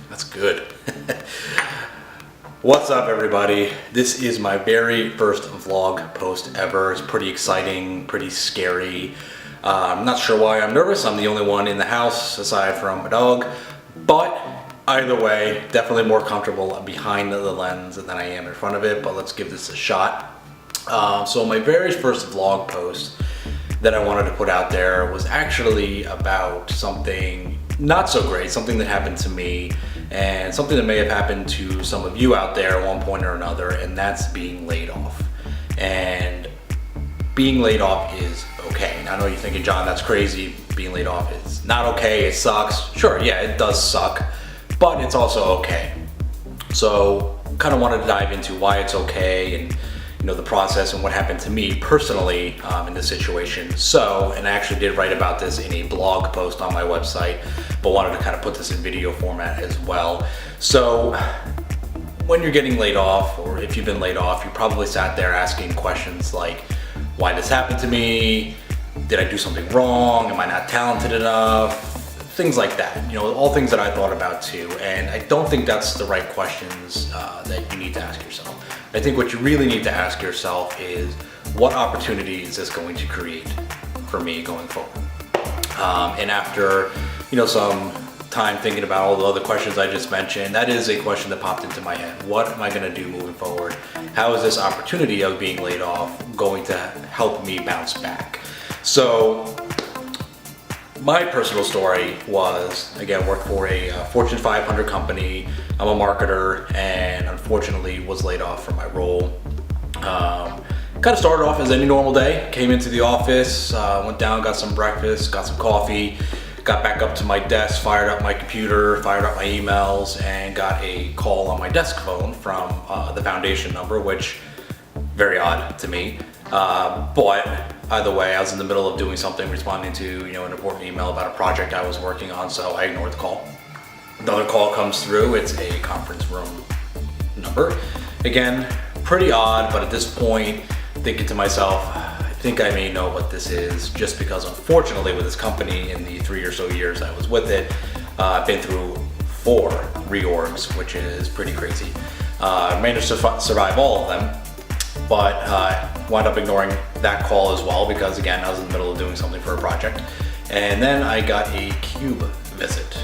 That's good. What's up, everybody? This is my very first vlog post ever. It's pretty exciting, pretty scary. I'm not sure why I'm nervous. I'm the only one in the house aside from a dog. But either way, definitely more comfortable behind the lens than I am in front of it. But let's give this a shot. So my very first vlog post that I wanted to put out there was actually about something not so great, something that happened to me and something that may have happened to some of you out there at one point or another, and that's being laid off. And being laid off is okay. Now, I know you're thinking, John, that's crazy. Being laid off is not okay, it sucks. Sure, yeah, it does suck, but it's also okay. So kind of wanted to dive into why it's okay and the process and what happened to me personally in this situation. And I actually did write about this in a blog post on my website, but wanted to kind of put this in video format as well. So when you're getting laid off, or if you've been laid off, you probably sat there asking questions like, why this happened to me? Did I do something wrong? Am I not talented enough? Things like that, all things that I thought about too. And I don't think that's the right questions that you need to ask yourself. I think what you really need to ask yourself is, what opportunity is this going to create for me going forward? And after, some time thinking about all the other questions I just mentioned, that is a question that popped into my head. What am I gonna do moving forward? How is this opportunity of being laid off going to help me bounce back? So my personal story was, again, worked for a Fortune 500 company. I'm a marketer and unfortunately was laid off from my role. Kind of started off as any normal day. Came into the office, went down, got some breakfast, got some coffee, got back up to my desk, fired up my computer, fired up my emails, and got a call on my desk phone from the foundation number, which very odd to me. But either way, I was in the middle of doing something, responding to an important email about a project I was working on, so I ignored the call. Another call comes through. It's a conference room number. Again, pretty odd, but at this point, thinking to myself, I think I may know what this is, just because unfortunately with this company, in the 3 or so years I was with it, I've been through 4 reorgs, which is pretty crazy. I managed to survive all of them, but wound up ignoring that call as well because, again, I was in the middle of doing something for a project. And then I got a CUBE visit.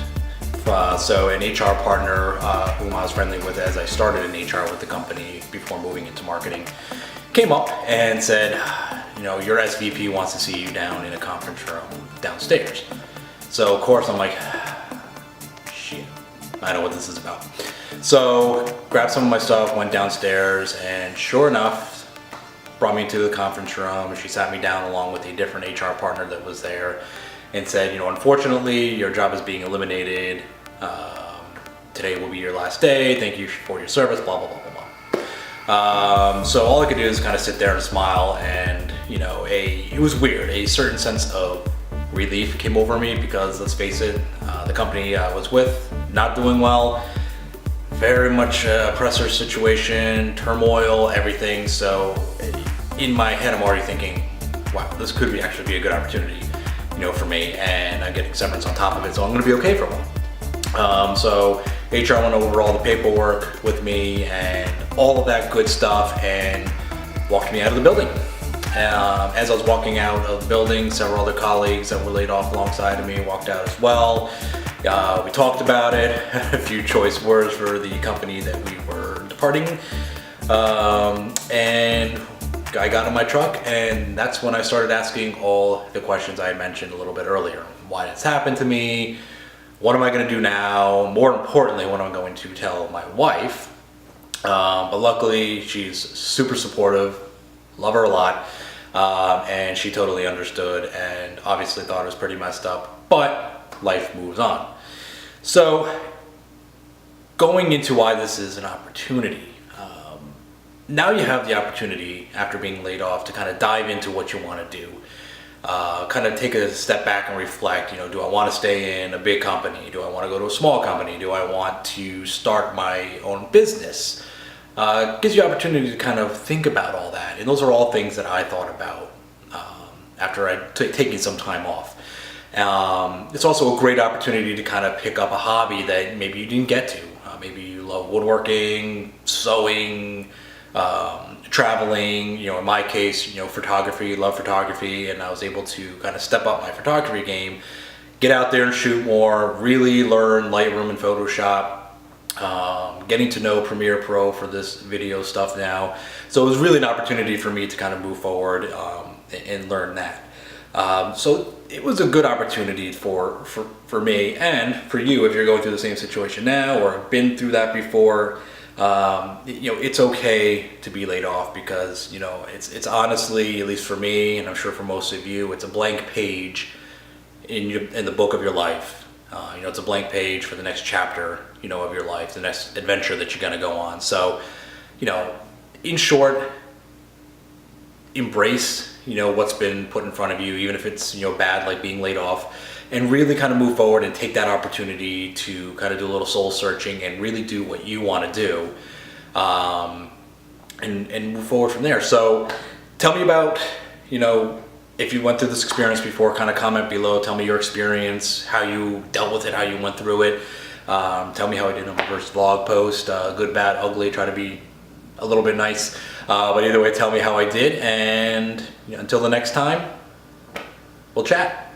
So an HR partner whom I was friendly with as I started in HR with the company before moving into marketing came up and said, your SVP wants to see you down in a conference room downstairs. So of course I'm like, shit, I know what this is about. So grabbed some of my stuff, went downstairs, and sure enough, brought me into the conference room. She sat me down along with a different HR partner that was there and said, unfortunately, your job is being eliminated. Today will be your last day. Thank you for your service, blah, blah, blah, blah, blah. So all I could do is kind of sit there and smile, and it was weird. A certain sense of relief came over me because, let's face it, the company I was with, not doing well. Very much a oppressor situation, turmoil, everything. So in my head, I'm already thinking, wow, this could actually be a good opportunity, for me, and I'm getting severance on top of it, so I'm gonna be okay for a while. So HR went over all the paperwork with me and all of that good stuff and walked me out of the building. As I was walking out of the building, several other colleagues that were laid off alongside of me walked out as well. We talked about it, a few choice words for the company that we were departing, and I got in my truck, and that's when I started asking all the questions I had mentioned a little bit earlier. Why did this happen to me? What am I going to do now? More importantly, what am I going to tell my wife? But luckily, she's super supportive, love her a lot, and she totally understood and obviously thought it was pretty messed up, but life moves on. So going into why this is an opportunity, now you have the opportunity after being laid off to kind of dive into what you want to do, kind of take a step back and reflect. Do I want to stay in a big company? Do I want to go to a small company? Do I want to start my own business? Gives you opportunity to kind of think about all that, and those are all things that I thought about after I'd taken some time off. It's also a great opportunity to kind of pick up a hobby that maybe you didn't get to. Maybe you love woodworking, sewing, traveling. You know, in my case, you know, photography. Love photography, and I was able to kind of step up my photography game, get out there and shoot more, really learn Lightroom and Photoshop. Getting to know Premiere Pro for this video stuff now. So it was really an opportunity for me to kind of move forward and learn that. So it was a good opportunity for me and for you if you're going through the same situation now or have been through that before. You know, it's okay to be laid off because, you know, it's honestly, at least for me, and I'm sure for most of you, it's a blank page in the book of your life. You know, it's a blank page for the next chapter, you know, of your life, the next adventure that you're going to go on. So, you know, in short, embrace, you know, what's been put in front of you, even if it's, you know, bad, like being laid off, and really kind of move forward and take that opportunity to kind of do a little soul searching and really do what you want to do, and move forward from there. So tell me about, you know, if you went through this experience before, kind of comment below, tell me your experience, how you dealt with it, how you went through it. Tell me how I did on my first vlog post, good, bad, ugly, try to be a little bit nice. But either way, tell me how I did, and you know, until the next time, we'll chat.